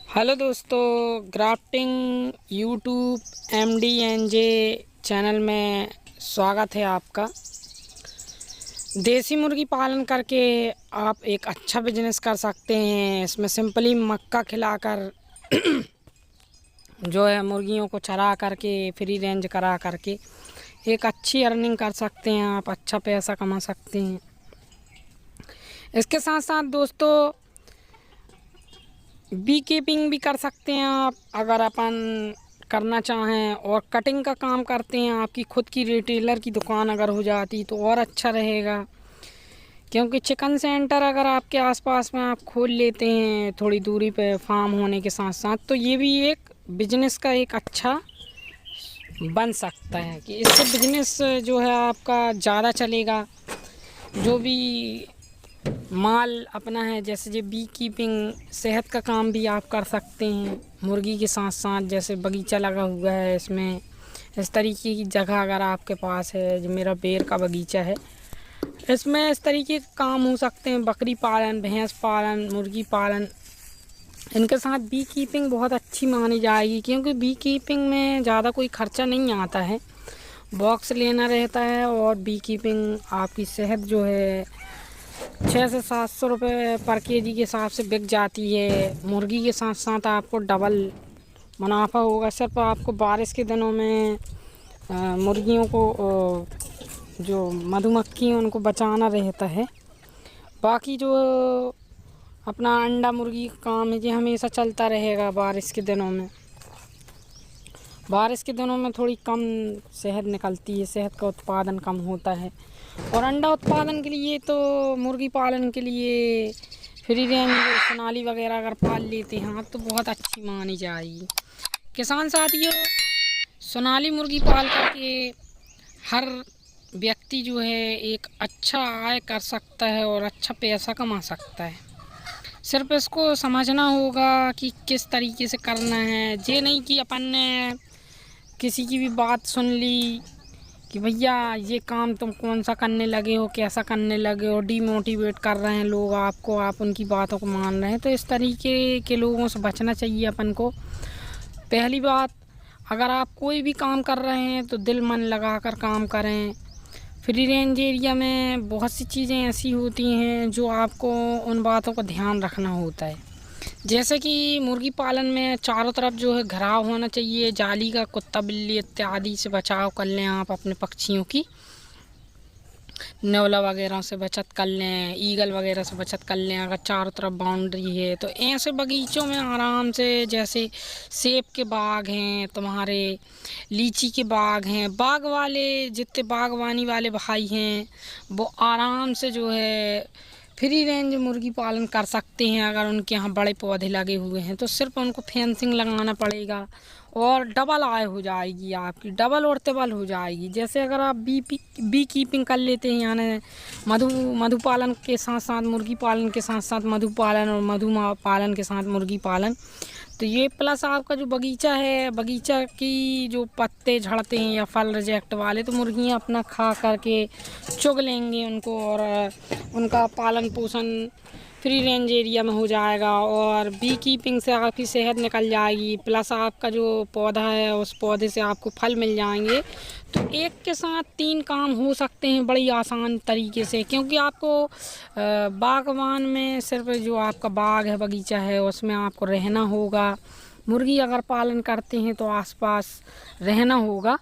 Hello दोस्तों, grafting YouTube MDNJ channel में स्वागत है आपका। देसी मुर्गी पालन करके आप एक अच्छा बिजनेस कर सकते हैं। इसमें सिंपली मक्का खिलाकर जो है मुर्गियों को चरा करके फ्री रेंज करा करके एक अच्छी अर्निंग कर सकते हैं। आप अच्छा पैसा कमा सकते हैं। इसके साथ साथ दोस्तों बी कीपिंग भी कर सकते हैं आप, अगर अपन करना चाहें। और कटिंग का काम करते हैं, आपकी खुद की रिटेलर की दुकान अगर हो जाती तो और अच्छा रहेगा। क्योंकि चिकन सेंटर अगर आपके आसपास में आप खोल लेते हैं थोड़ी दूरी पे फार्म होने के साथ साथ, तो ये भी एक बिजनेस का एक अच्छा बन सकता है कि इससे बिजनेस जो है आपका ज़्यादा चलेगा। जो भी माल अपना है, जैसे जो बी कीपिंग सेहत का काम भी आप कर सकते हैं मुर्गी के साथ साथ। जैसे बगीचा लगा हुआ है, इसमें इस तरीके की जगह अगर आपके पास है, जो मेरा बेर का बगीचा है, इसमें इस तरीके के काम हो सकते हैं। बकरी पालन, भैंस पालन, मुर्गी पालन, इनके साथ बी कीपिंग बहुत अच्छी मानी जाएगी। क्योंकि बी कीपिंग में ज़्यादा कोई खर्चा नहीं आता है, बॉक्स लेना रहता है। और बी कीपिंग आपकी सेहत जो है 600 से 700 रुपये पर केजी के हिसाब से बिक जाती है। मुर्गी के साथ साथ आपको डबल मुनाफा होगा। सिर्फ आपको बारिश के दिनों में मुर्गियों को जो मधुमक्खी हैं उनको बचाना रहता है। बाकी जो अपना अंडा मुर्गी का काम है ये हमेशा चलता रहेगा। बारिश के दिनों में थोड़ी कम शहद निकलती है, शहद का उत्पादन कम होता है। और अंडा उत्पादन के लिए तो मुर्गी पालन के लिए फ्री रेंज सोनाली वगैरह अगर पाल लेते हैं तो बहुत अच्छी मानी जाएगी। किसान साथियों, सोनाली मुर्गी पाल करके हर व्यक्ति जो है एक अच्छा आय कर सकता है और अच्छा पैसा कमा सकता है। सिर्फ इसको समझना होगा कि किस तरीके से करना है। ये नहीं कि अपन ने किसी की भी बात सुन ली कि भैया ये काम तुम कौन सा करने लगे हो, कैसा करने लगे हो, डीमोटिवेट कर रहे हैं लोग आपको, आप उनकी बातों को मान रहे हैं। तो इस तरीके के लोगों से बचना चाहिए अपन को। पहली बात, अगर आप कोई भी काम कर रहे हैं तो दिल मन लगा कर काम करें। फ्री रेंज एरिया में बहुत सी चीज़ें ऐसी होती हैं जो आपको उन बातों का ध्यान रखना होता है। जैसे कि मुर्गी पालन में चारों तरफ जो है घेराव होना चाहिए, जाली का। कुत्ता बिल्ली इत्यादि से बचाव कर लें आप अपने पक्षियों की, नेवला वगैरह से बचत कर लें, ईगल वगैरह से बचत कर लें। अगर चारों तरफ बाउंड्री है तो ऐसे बगीचों में आराम से, जैसे सेब के बाग हैं तुम्हारे, लीची के बाग हैं, बाग वाले जितने बागवानी वाले भाई हैं वो आराम से जो है फ्री रेंज मुर्गी पालन कर सकते हैं। अगर उनके यहाँ बड़े पौधे लगे हुए हैं तो सिर्फ उनको फेंसिंग लगाना पड़ेगा और डबल आय हो जाएगी आपकी, डबल और ट्रिपल हो जाएगी। जैसे अगर आप बी कीपिंग कर लेते हैं, यानी मधु पालन के साथ साथ मुर्गी पालन के साथ साथ मधु पालन और मधु पालन के साथ मुर्गी पालन, तो ये प्लस आपका जो बगीचा है, बगीचा की जो पत्ते झड़ते हैं या फल रिजेक्ट वाले, तो मुर्गियाँ अपना खा करके चुग लेंगे उनको और उनका पालन पोषण फ्री रेंज एरिया में हो जाएगा। और बी कीपिंग से आपकी सेहत निकल जाएगी, प्लस आपका जो पौधा है उस पौधे से आपको फल मिल जाएंगे। तो एक के साथ 3 काम हो सकते हैं बड़ी आसान तरीके से। क्योंकि आपको बागवान में सिर्फ जो आपका बाग है, बगीचा है, उसमें आपको रहना होगा। मुर्गी अगर पालन करते हैं तो आसपास रहना होगा।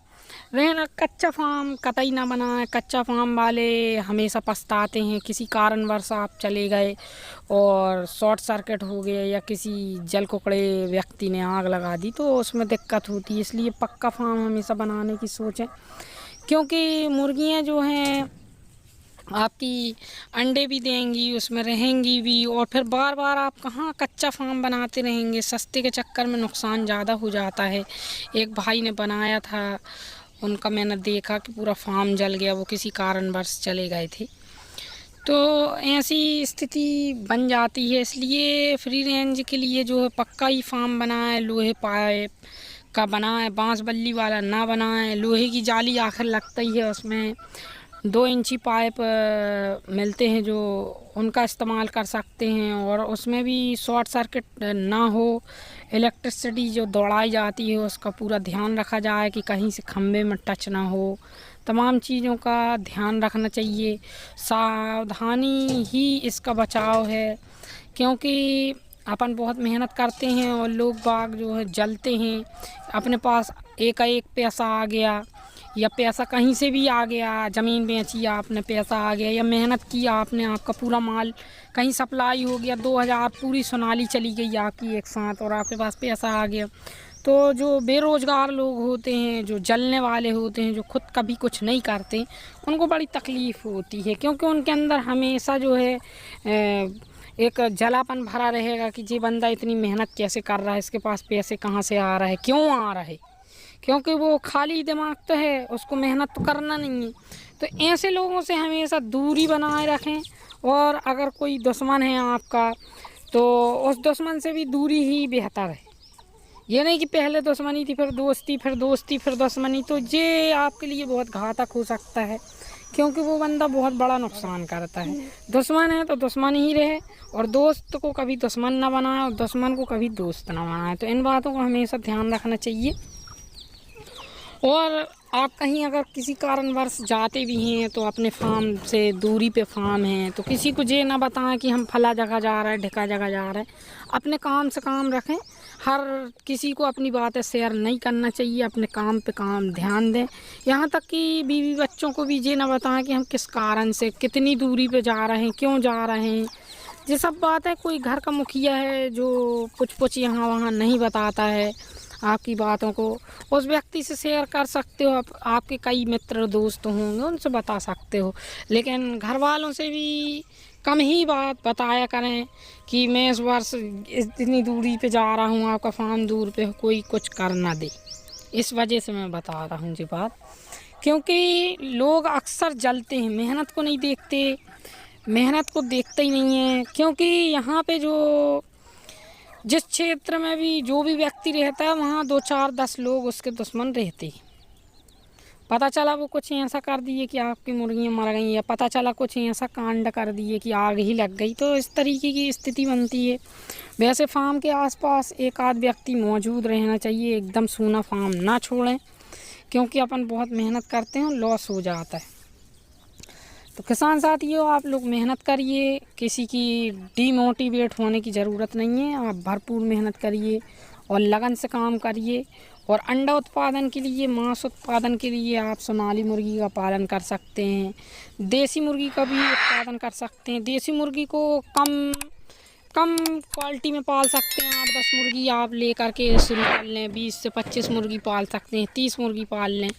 कच्चा फार्म कतई ना बनाएं। कच्चा फार्म वाले हमेशा पछताते हैं। किसी कारणवश आप चले गए और शॉर्ट सर्किट हो गया या किसी जल कुकड़े व्यक्ति ने आग लगा दी तो उसमें दिक्कत होती है। इसलिए पक्का फार्म हमेशा बनाने की सोचें। क्योंकि मुर्गियां जो हैं आपकी अंडे भी देंगी, उसमें रहेंगी भी, और फिर बार बार आप कहाँ कच्चा फार्म बनाते रहेंगे। सस्ते के चक्कर में नुकसान ज़्यादा हो जाता है। एक भाई ने बनाया था, उनका मैंने देखा कि पूरा फार्म जल गया, वो किसी कारणवश चले गए थे। तो ऐसी स्थिति बन जाती है। इसलिए फ्री रेंज के लिए जो है पक्का ही फार्म बनाए, लोहे पाइप का बनाए, बांस बल्ली वाला ना बनाए। लोहे की जाली आखिर लगता ही है उसमें, 2 इंची पाइप मिलते हैं जो उनका इस्तेमाल कर सकते हैं, और उसमें भी शॉर्ट सर्किट ना हो, इलेक्ट्रिसिटी जो दौड़ाई जाती है उसका पूरा ध्यान रखा जाए कि कहीं से खंभे में टच ना हो। तमाम चीज़ों का ध्यान रखना चाहिए। सावधानी ही इसका बचाव है, क्योंकि अपन बहुत मेहनत करते हैं और लोग बाग जो है जलते हैं। अपने पास एक पैसा आ गया या पैसा कहीं से भी आ गया, ज़मीन बेची आपने, पैसा आ गया, या मेहनत की आपने, आपका पूरा माल कहीं सप्लाई हो गया, 2000 पूरी सोनाली चली गई आपकी एक साथ और आपके पास पैसा आ गया। तो जो बेरोज़गार लोग होते हैं, जो जलने वाले होते हैं, जो खुद कभी कुछ नहीं करते, उनको बड़ी तकलीफ़ होती है, क्योंकि उनके अंदर हमेशा जो है एक जलापन भरा रहेगा कि ये बंदा इतनी मेहनत कैसे कर रहा है, इसके पास पैसे कहाँ से आ रहा है, क्यों आ रहा है, क्योंकि वो खाली दिमाग तो है, उसको मेहनत तो करना नहीं है। तो ऐसे लोगों से हमेशा दूरी बनाए रखें, और अगर कोई दुश्मन है आपका तो उस दुश्मन से भी दूरी ही बेहतर है। ये नहीं कि पहले दुश्मनी थी, फिर दोस्ती, फिर दोस्ती, फिर दुश्मनी, तो ये आपके लिए बहुत घातक हो सकता है, क्योंकि वो बंदा बहुत बड़ा नुकसान करता है। दुश्मन है तो दुश्मन ही रहे, और दोस्त को कभी दुश्मन ना बनाए और दुश्मन को कभी दोस्त ना बनाए। तो इन बातों को हमेशा ध्यान रखना चाहिए। और आप कहीं अगर किसी कारणवश जाते भी हैं तो अपने फार्म से दूरी पे फार्म है तो किसी को ये ना बताएं कि हम फला जगह जा रहे हैं, ढिका जगह जा रहे हैं। अपने काम से काम रखें, हर किसी को अपनी बातें शेयर नहीं करना चाहिए, अपने काम पे काम ध्यान दें। यहाँ तक कि बीवी बच्चों को भी ये ना बताएं कि हम किस कारण से कितनी दूरी पे जा रहे हैं, क्यों जा रहे हैं। ये सब बातें कोई घर का मुखिया है जो कुछ यहाँ वहाँ नहीं बताता है आपकी बातों को, उस व्यक्ति से शेयर कर सकते हो। आपके कई मित्र दोस्त होंगे, उनसे बता सकते हो, लेकिन घर वालों से भी कम ही बात बताया करें कि मैं इस वर्ष इतनी दूरी पे जा रहा हूँ, आपका फार्म दूर पे, कोई कुछ कर ना दे। इस वजह से मैं बता रहा हूँ ये बात, क्योंकि लोग अक्सर जलते हैं, मेहनत को नहीं देखते, मेहनत को देखते ही नहीं है। क्योंकि यहाँ पे जो जिस क्षेत्र में भी जो भी व्यक्ति रहता है, वहाँ 2 4 10 लोग उसके दुश्मन रहते हैं। पता चला वो कुछ ऐसा कर दिए कि आपकी मुर्गियाँ मर गई, या पता चला कुछ ऐसा कांड कर दिए कि आग ही लग गई, तो इस तरीके की स्थिति बनती है। वैसे फार्म के आसपास एक आध व्यक्ति मौजूद रहना चाहिए, एकदम सूना फार्म ना छोड़ें, क्योंकि अपन बहुत मेहनत करते हैं, लॉस हो जाता है। तो किसान साथियों, आप लोग मेहनत करिए, किसी की डीमोटिवेट होने की ज़रूरत नहीं है। आप भरपूर मेहनत करिए और लगन से काम करिए। और अंडा उत्पादन के लिए, मांस उत्पादन के लिए आप सोनाली मुर्गी का पालन कर सकते हैं, देसी मुर्गी का भी उत्पादन कर सकते हैं। देसी मुर्गी को कम क्वालिटी में पाल सकते हैं, 8-10 मुर्गी आप ले करके शुरू कर लें, 20 से 25 मुर्गी पाल सकते हैं, 30 मुर्गी पाल लें,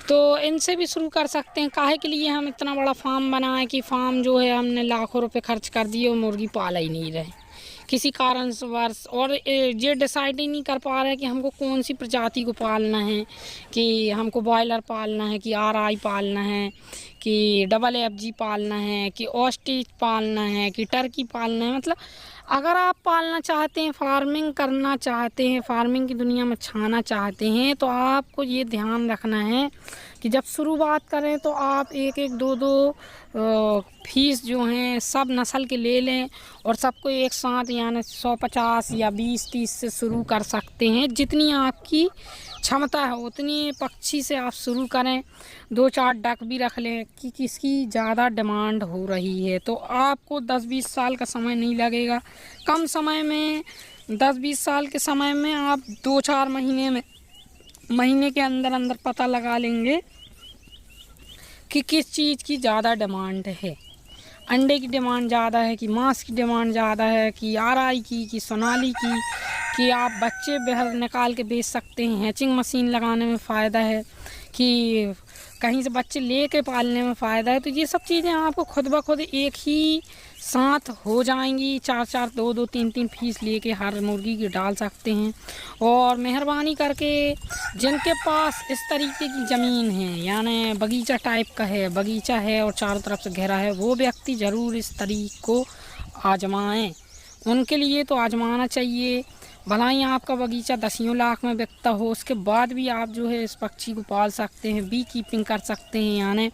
तो इनसे भी शुरू कर सकते हैं। काहे के लिए हम इतना बड़ा फार्म बनाए कि फार्म जो है हमने लाखों रुपए खर्च कर दिए और मुर्गी पाला ही नहीं रहे किसी कारणवश, और ये डिसाइड ही नहीं कर पा रहे कि हमको कौन सी प्रजाति को पालना है, कि हमको बॉयलर पालना है, कि RI पालना है, कि FFG पालना है, कि ऑस्ट्रिच पालना है, कि टर्की पालना है। मतलब अगर आप पालना चाहते हैं, फार्मिंग करना चाहते हैं, फार्मिंग की दुनिया में छाना चाहते हैं, तो आपको ये ध्यान रखना है कि जब शुरुआत करें तो आप 1-1, 2-2 फीस जो हैं सब नस्ल के ले लें, और सबको एक साथ यानी 150 या 20-30 से शुरू कर सकते हैं। जितनी आपकी क्षमता है उतनी पक्षी से आप शुरू करें। 2-4 डक भी रख लें कि किसकी ज़्यादा डिमांड हो रही है, तो आपको 10-20 साल का समय नहीं लगेगा। कम समय में 10-20 साल के समय में आप 2-4 महीने के अंदर अंदर पता लगा लेंगे कि किस चीज़ की ज़्यादा डिमांड है। अंडे की डिमांड ज़्यादा है, कि मांस की डिमांड ज़्यादा है, कि RI की, कि सोनाली की, कि आप बच्चे बाहर निकाल के बेच सकते हैं, हैचिंग मशीन लगाने में फ़ायदा है, कि कहीं से बच्चे लेके पालने में फ़ायदा है। तो ये सब चीज़ें आपको खुद ब खुद एक ही साथ हो जाएंगी। 4-4, 2-2, 3-3 फीस लेके हर मुर्गी की डाल सकते हैं। और मेहरबानी करके जिनके पास इस तरीके की ज़मीन है, यानी बगीचा टाइप का है, बगीचा है और चारों तरफ से घेरा है, वो व्यक्ति ज़रूर इस तरीके को आजमाएं। उनके लिए तो आजमाना चाहिए। भला ही आपका बगीचा 10 लाख में बिकता हो, उसके बाद भी आप जो है इस पक्षी को पाल सकते हैं, बी कीपिंग कर सकते हैं, यानी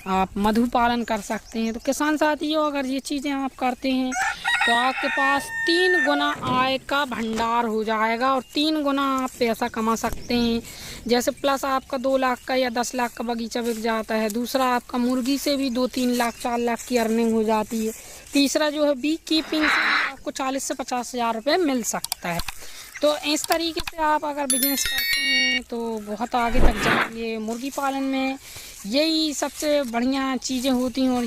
आप मधु पालन कर सकते हैं। तो किसान साथियों, अगर ये चीज़ें आप करते हैं तो आपके पास 3 गुना आय का भंडार हो जाएगा और 3 गुना आप पैसा कमा सकते हैं। जैसे प्लस आपका 2 लाख का या 10 लाख का बगीचा बिक जाता है। दूसरा, आपका मुर्गी से भी 2-3 लाख 4 लाख की अर्निंग हो जाती है। तीसरा जो है बी कीपिंग से आपको 40 से 50 हज़ार रुपये मिल सकता है। तो इस तरीके से आप अगर बिजनेस करते हैं तो बहुत आगे तक जाएंगे। मुर्गी पालन में यही सबसे बढ़िया चीज़ें होती हैं और